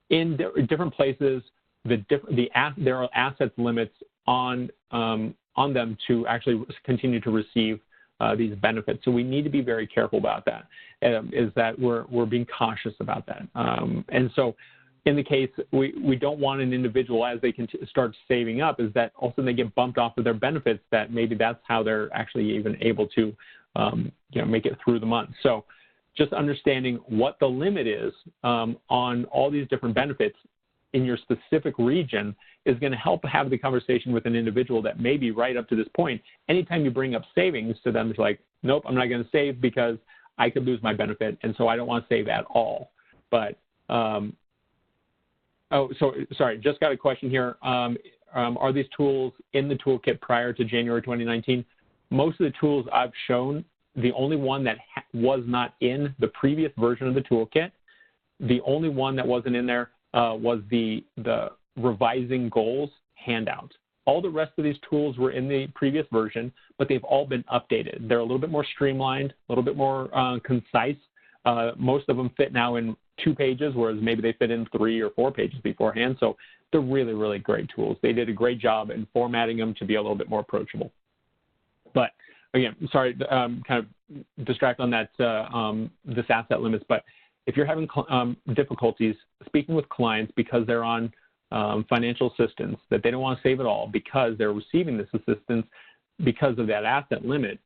in different places, there are asset limits on them to actually continue to receive these benefits. So we need to be very careful about that, is that we're being cautious about that. And so in the case, we don't want an individual, as they can start saving up, is that also they get bumped off of their benefits, that maybe that's how they're actually even able to make it through the month. So just understanding what the limit is on all these different benefits in your specific region is going to help have the conversation with an individual that maybe right up to this point, anytime you bring up savings to them, it's like, nope, I'm not going to save because I could lose my benefit, and so I don't want to save at all. But, sorry, just got a question here. Are these tools in the toolkit prior to January 2019? Most of the tools I've shown, the only one that was not in the previous version of the toolkit, the only one that wasn't in there was the revising goals handout. All the rest of these tools were in the previous version, but they've all been updated. They're a little bit more streamlined, a little bit more concise. Most of them fit now in 2 pages, whereas maybe they fit in 3 or 4 pages beforehand. So they're really, really great tools. They did a great job in formatting them to be a little bit more approachable. But again, sorry, kind of distract on that, this asset limits, but if you're having difficulties speaking with clients because they're on financial assistance, that they don't want to save at all because they're receiving this assistance because of that asset limit,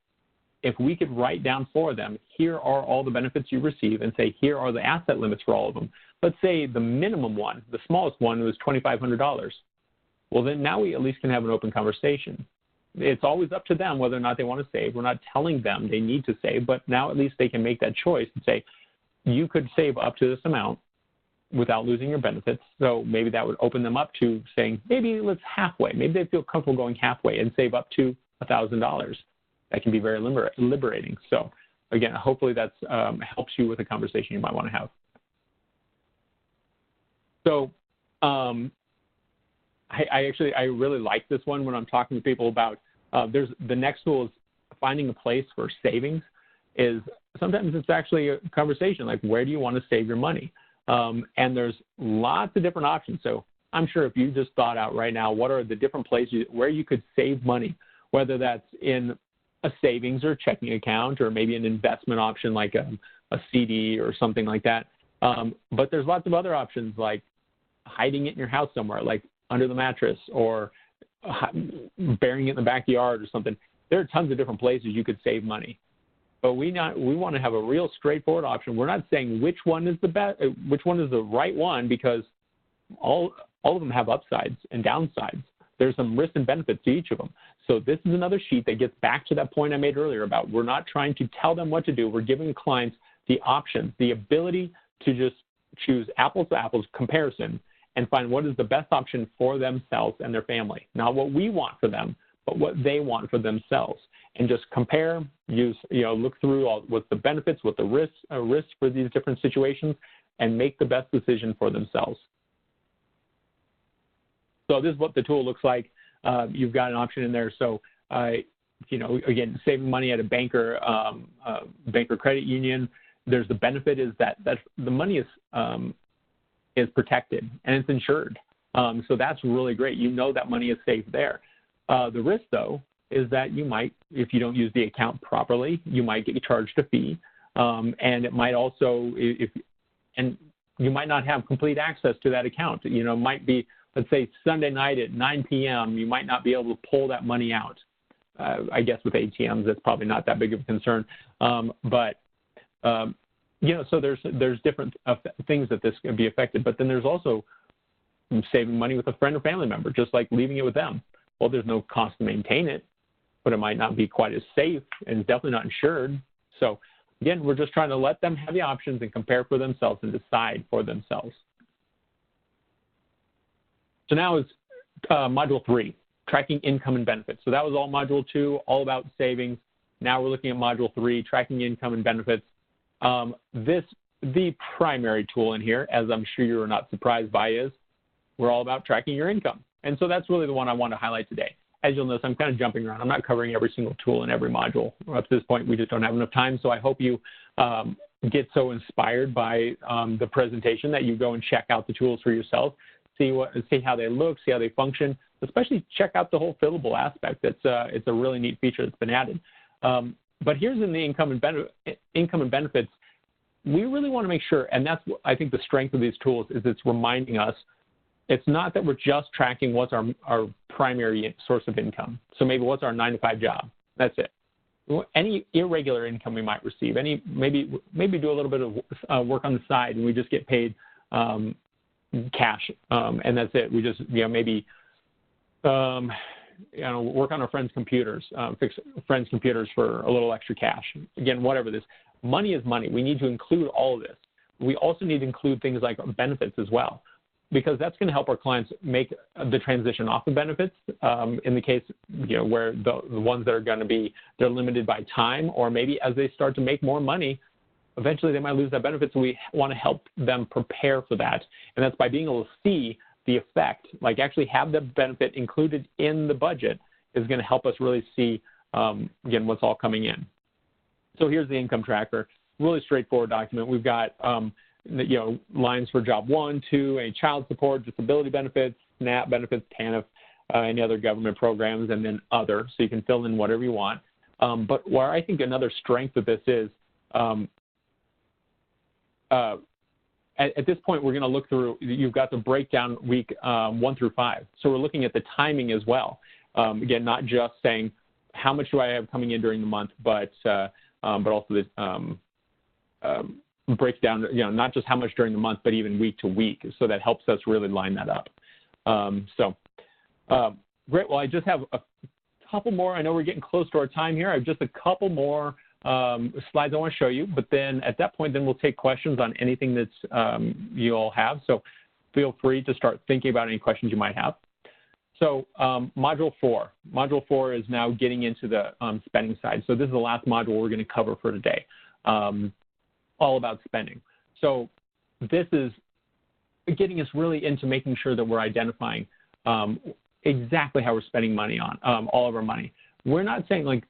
if we could write down for them, here are all the benefits you receive, and say, here are the asset limits for all of them. Let's say the minimum one, the smallest one, was $2,500. Well, then now we at least can have an open conversation. It's always up to them whether or not they want to save. We're not telling them they need to save, but now at least they can make that choice and say, you could save up to this amount without losing your benefits. So maybe that would open them up to saying, maybe let's halfway. Maybe they feel comfortable going halfway and save up to $1,000. That can be very liberating. So again, hopefully that helps you with a conversation you might want to have. So I really like this one when I'm talking to people about, the next tool is finding a place for savings. Is sometimes it's actually a conversation like, where do you want to save your money? And there's lots of different options. So I'm sure if you just thought out right now, what are the different places where you could save money, whether that's in a savings or checking account, or maybe an investment option like a CD or something like that. But there's lots of other options like hiding it in your house somewhere, like under the mattress, or burying it in the backyard or something. There are tons of different places you could save money. But we want to have a real straightforward option. We're not saying which one is the best, which one is the right one, because all of them have upsides and downsides. There's some risks and benefits to each of them. So this is another sheet that gets back to that point I made earlier about we're not trying to tell them what to do. We're giving clients the options, the ability to just choose apples to apples comparison and find what is the best option for themselves and their family. Not what we want for them, but what they want for themselves. And just compare, look through what's the benefits, what the risks for these different situations, and make the best decision for themselves. So this is what the tool looks like. You've got an option in there. So, again, saving money at a bank or credit union, there's the benefit is that the money is protected and it's insured. So that's really great. You know that money is safe there. The risk, though, is that you might, if you don't use the account properly, you might get charged a fee, and it might also, and you might not have complete access to that account. It might be, let's say, Sunday night at 9 p.m., you might not be able to pull that money out. I guess with ATMs, that's probably not that big of a concern. So there's different things that this can be affected. But then there's also saving money with a friend or family member, just like leaving it with them. Well, there's no cost to maintain it, but it might not be quite as safe and definitely not insured. So again, we're just trying to let them have the options and compare for themselves and decide for themselves. So now is Module 3, tracking income and benefits. So that was all Module 2, all about savings. Now we're looking at Module 3, tracking income and benefits. The primary tool in here, as I'm sure you're not surprised by, is we're all about tracking your income. And so that's really the one I want to highlight today. As you'll notice, I'm kind of jumping around. I'm not covering every single tool in every module. Up to this point, we just don't have enough time. So I hope you get so inspired by the presentation that you go and check out the tools for yourself, see how they look, see how they function, especially check out the whole fillable aspect. It's a really neat feature that's been added. But here's in the income and benefits, we really want to make sure, and that's, I think, the strength of these tools is it's reminding us it's not that we're just tracking what's our primary source of income. So maybe what's our 9-to-5 job. That's it. Any irregular income we might receive, maybe do a little bit of work on the side and we just get paid cash, and that's it. We just maybe work on our friends' computers, fix friends' computers for a little extra cash. Again, whatever this. Money is money. We need to include all of this. We also need to include things like benefits as well, because that's going to help our clients make the transition off of benefits in the case where the ones that are going to be, they're limited by time, or maybe as they start to make more money, eventually they might lose that benefit. So we want to help them prepare for that. And that's by being able to see the effect, like actually have the benefit included in the budget is going to help us really see, again, what's all coming in. So here's the income tracker, really straightforward document. We've got lines for job 1, 2, any child support, disability benefits, SNAP benefits, TANF, any other government programs, and then other. So you can fill in whatever you want. But where I think another strength of this is, at this point, we're going to look through, you've got the breakdown week 1 through 5. So we're looking at the timing as well. Again, not just saying how much do I have coming in during the month, but also this breaks down, not just how much during the month, but even week to week. So that helps us really line that up. Great. Well, I just have a couple more. I know we're getting close to our time here. I have just a couple more slides I want to show you, but then at that point, then we'll take questions on anything that's you all have. So feel free to start thinking about any questions you might have. So Module 4. Module 4 is now getting into the spending side. So this is the last module we're going to cover for today, all about spending. So this is getting us really into making sure that we're identifying exactly how we're spending money on, all of our money. We're not saying like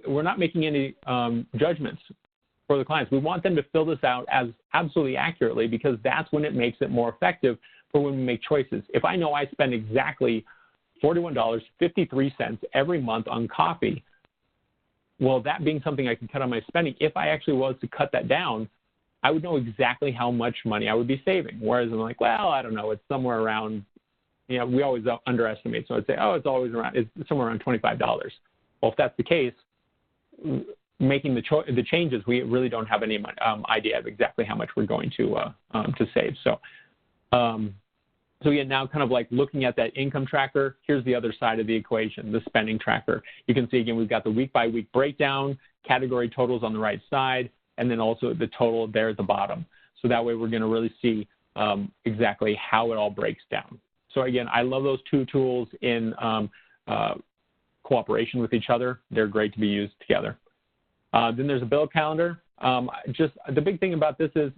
we're not making any judgments for the clients. We want them to fill this out as absolutely accurately, because that's when it makes it more effective for when we make choices. If I know I spend exactly $41.53 every month on coffee, well, that being something I can cut on my spending, if I actually was to cut that down, I would know exactly how much money I would be saving. Whereas I'm like, well, I don't know, it's somewhere around, you know, we always underestimate. So I'd say, oh, it's somewhere around $25. Well, if that's the case, making the changes, we really don't have any idea of exactly how much we're going to save. So, so again, now kind of like looking at that income tracker, here's the other side of the equation, the spending tracker. You can see, again, we've got the week-by-week breakdown, category totals on the right side, and then also the total there at the bottom. So that way we're going to really see exactly how it all breaks down. So again, I love those two tools in cooperation with each other. They're great to be used together. Then there's a bill calendar. Just the big thing about this is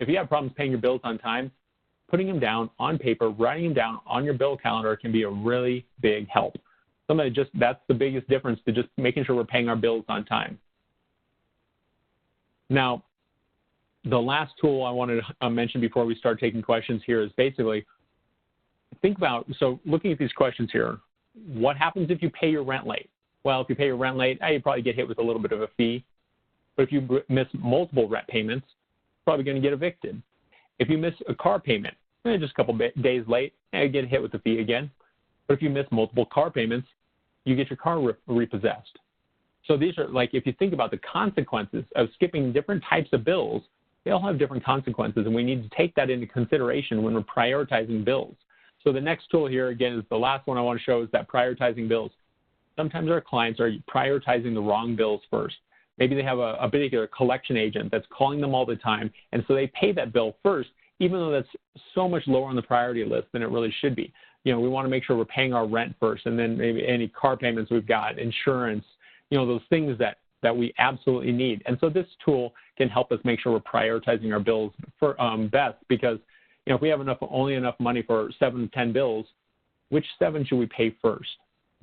if you have problems paying your bills on time, putting them down on paper, writing them down on your bill calendar can be a really big help. That's the biggest difference to just making sure we're paying our bills on time. Now, the last tool I wanted to mention before we start taking questions here is basically think about, so looking at these questions here, what happens if you pay your rent late? Well, if you pay your rent late, you probably get hit with a little bit of a fee. But if you miss multiple rent payments, you're probably going to get evicted. If you miss a car payment, just a couple days late, you get hit with the fee again. But if you miss multiple car payments, you get your car repossessed. So these are like, if you think about the consequences of skipping different types of bills, they all have different consequences, and we need to take that into consideration when we're prioritizing bills. So the next tool here, again, is the last one I want to show, is that prioritizing bills. Sometimes our clients are prioritizing the wrong bills first. Maybe they have a particular collection agent that's calling them all the time, and so they pay that bill first, even though that's so much lower on the priority list than it really should be. You know, we want to make sure we're paying our rent first, and then maybe any car payments we've got, insurance, you know, those things that we absolutely need. And so this tool can help us make sure we're prioritizing our bills for, best, because, you know, if we have only enough money for 7 to 10 bills, which 7 should we pay first?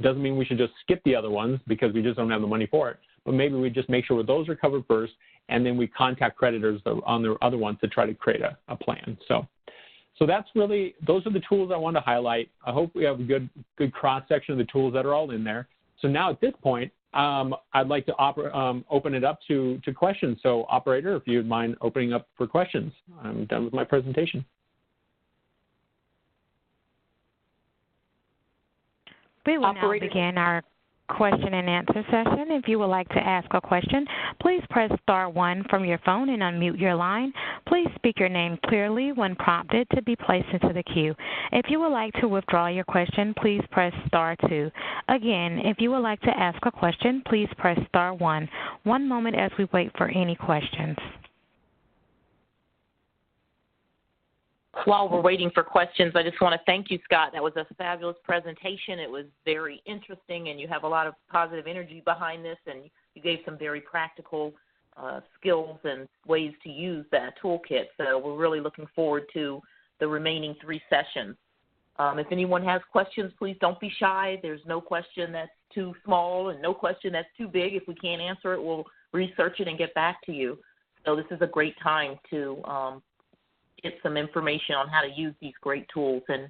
Doesn't mean we should just skip the other ones because we just don't have the money for it, but maybe we just make sure those are covered first, and then we contact creditors on the other ones to try to create a plan. So that's really, those are the tools I want to highlight. I hope we have a good cross-section of the tools that are all in there. So now at this point, I'd like to open it up to questions. So operator, if you'd mind opening up for questions. I'm done with my presentation. We will now begin our question and answer session. If you would like to ask a question, please press star 1 from your phone and unmute your line. Please speak your name clearly when prompted to be placed into the queue. If you would like to withdraw your question, please press star 2. Again, if you would like to ask a question, please press star 1. One moment as we wait for any questions. While we're waiting for questions, I just want to thank you, Scott. That was a fabulous presentation. It was very interesting, and you have a lot of positive energy behind this, and you gave some very practical skills and ways to use that toolkit. So we're really looking forward to the remaining 3 sessions. If anyone has questions, please don't be shy. There's no question that's too small and no question that's too big. If we can't answer it, we'll research it and get back to you. So this is a great time to get some information on how to use these great tools. And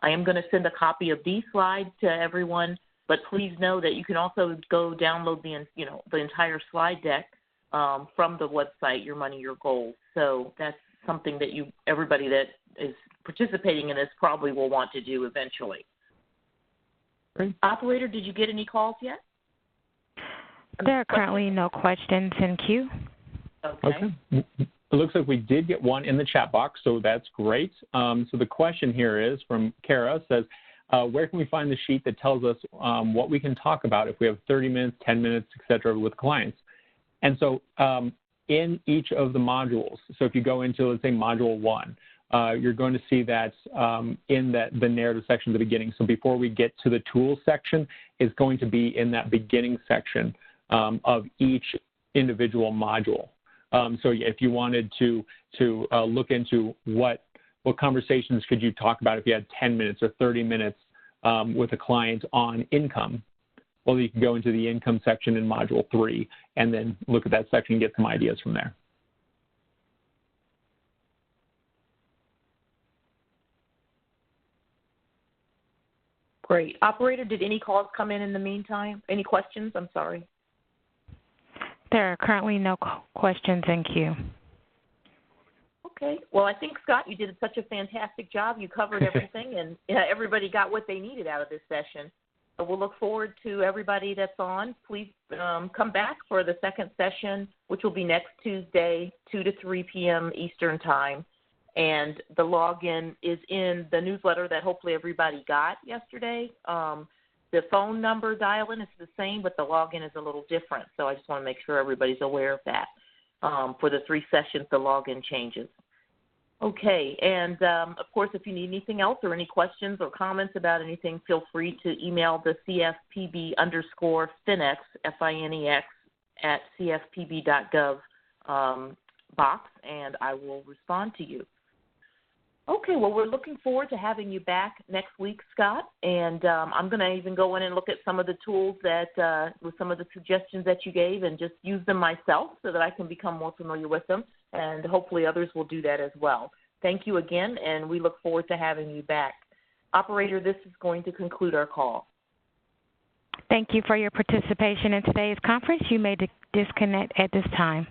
I am going to send a copy of these slides to everyone, but please know that you can also go download the entire slide deck from the website, Your Money, Your Goals. So that's something that everybody that is participating in this probably will want to do eventually. Great. Operator, did you get any calls yet? There are currently no questions in queue. Okay. It looks like we did get one in the chat box, so that's great. So the question here is from Kara, says, where can we find the sheet that tells us what we can talk about if we have 30 minutes, 10 minutes, et cetera, with clients? And so in each of the modules, so if you go into, let's say, Module 1, you're going to see that in the narrative section at the beginning. So before we get to the tools section, it's going to be in that beginning section of each individual module. So if you wanted to look into what conversations could you talk about if you had 10 minutes or 30 minutes with a client on income, well, you can go into the income section in Module 3 and then look at that section and get some ideas from there. Great. Operator, did any calls come in the meantime? Any questions? I'm sorry. There are currently no questions in queue. Okay. Well, I think, Scott, you did such a fantastic job. You covered everything, and everybody got what they needed out of this session. So we'll look forward to everybody that's on. Please come back for the second session, which will be next Tuesday, 2 to 3 p.m. Eastern Time. And the login is in the newsletter that hopefully everybody got yesterday. The phone number dial-in is the same, but the login is a little different. So I just want to make sure everybody's aware of that. For the 3 sessions, the login changes. Okay, and of course, if you need anything else or any questions or comments about anything, feel free to email the CFPB_FinEx, FINEX, at CFPB.gov box, and I will respond to you. Okay, well, we're looking forward to having you back next week, Scott, and I'm going to even go in and look at some of the tools that, with some of the suggestions that you gave and just use them myself so that I can become more familiar with them, and hopefully others will do that as well. Thank you again, and we look forward to having you back. Operator, this is going to conclude our call. Thank you for your participation in today's conference. You may disconnect at this time.